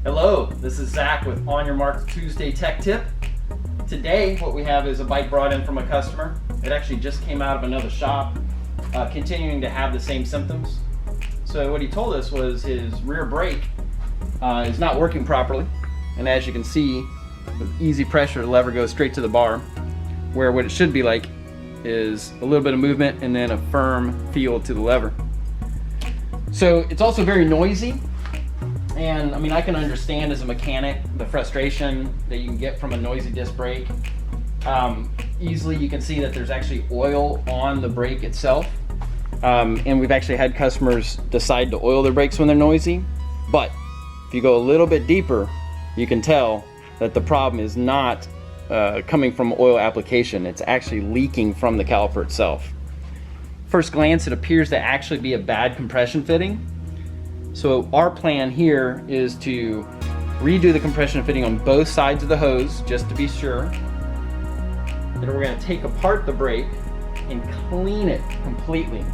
Hello, this is Zach with On Your Mark Tuesday Tech Tip. Today what we have is a bike brought in from a customer. It actually just came out of another shop, continuing to have the same symptoms. So what he told us was his rear brake is not working properly, and as you can see, with easy pressure the lever goes straight to the bar, where what it should be like is a little bit of movement and then a firm feel to the lever. So it's also very noisy. And I mean, I can understand as a mechanic the frustration that you can get from a noisy disc brake. Easily you can see that there's actually oil on the brake itself. And we've actually had customers decide to oil their brakes when they're noisy. But if you go a little bit deeper, you can tell that the problem is not coming from oil application. It's actually leaking from the caliper itself. First glance, it appears to actually be a bad compression fitting. So our plan here is to redo the compression fitting on both sides of the hose, just to be sure. Then we're going to take apart the brake and clean it completely.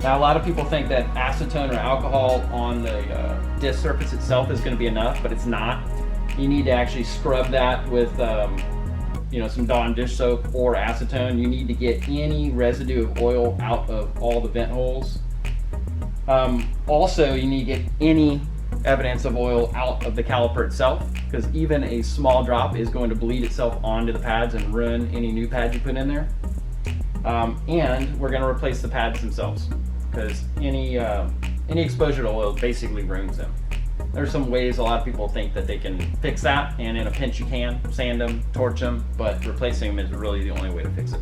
Now a lot of people think that acetone or alcohol on the disc surface itself is going to be enough, but it's not. You need to actually scrub that with some Dawn dish soap or acetone. You need to get any residue of oil out of all the vent holes. Also, you need to get any evidence of oil out of the caliper itself, because even a small drop is going to bleed itself onto the pads and ruin any new pads you put in there. And we're going to replace the pads themselves, because any exposure to oil basically ruins them. There's some ways a lot of people think that they can fix that, and in a pinch you can sand them, torch them, but replacing them is really the only way to fix it.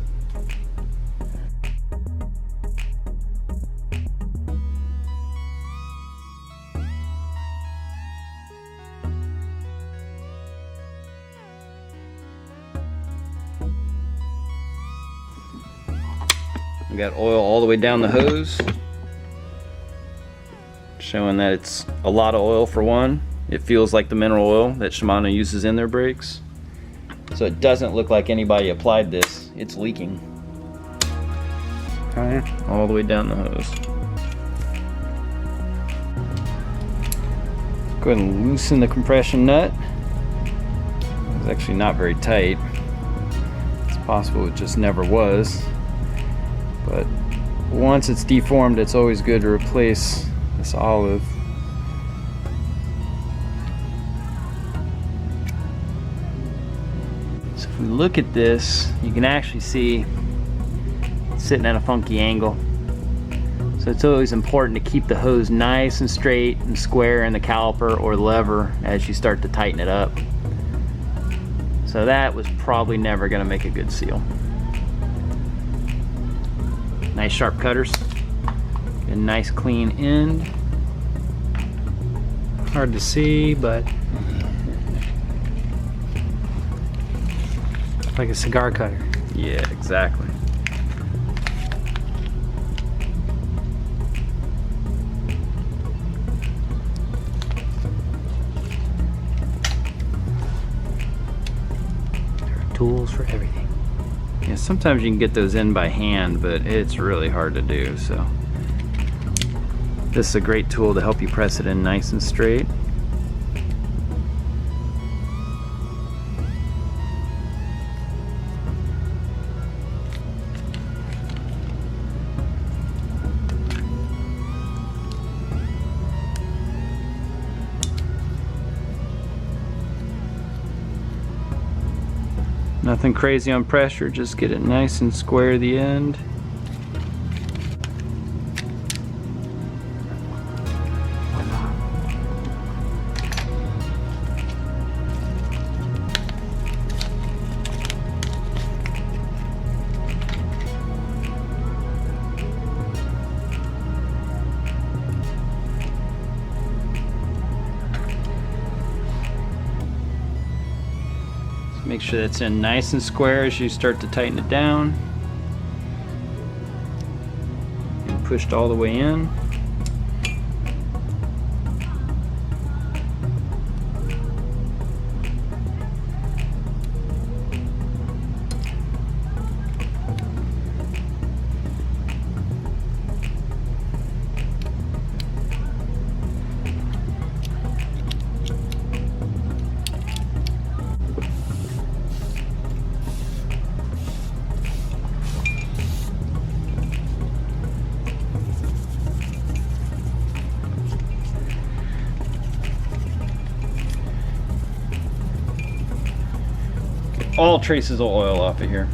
We got oil all the way down the hose, showing that it's a lot of oil for one. It feels like the mineral oil that Shimano uses in their brakes. So it doesn't look like anybody applied this. It's leaking. All the way down the hose. Go ahead and loosen the compression nut. It's actually not very tight. It's possible it just never was. But once it's deformed, it's always good to replace this olive. So if we look at this, you can actually see it's sitting at a funky angle. So it's always important to keep the hose nice and straight and square in the caliper or lever as you start to tighten it up. So that was probably never going to make a good seal. Nice sharp cutters, a nice clean end. Hard to see, but like a cigar cutter. Yeah, exactly. There are tools for everything. Yeah, sometimes you can get those in by hand, but it's really hard to do, so this is a great tool to help you press it in nice and straight. Nothing crazy on pressure, just get it nice and square the end. Make sure that's in nice and square as you start to tighten it down. And pushed all the way in. all traces of oil off of here.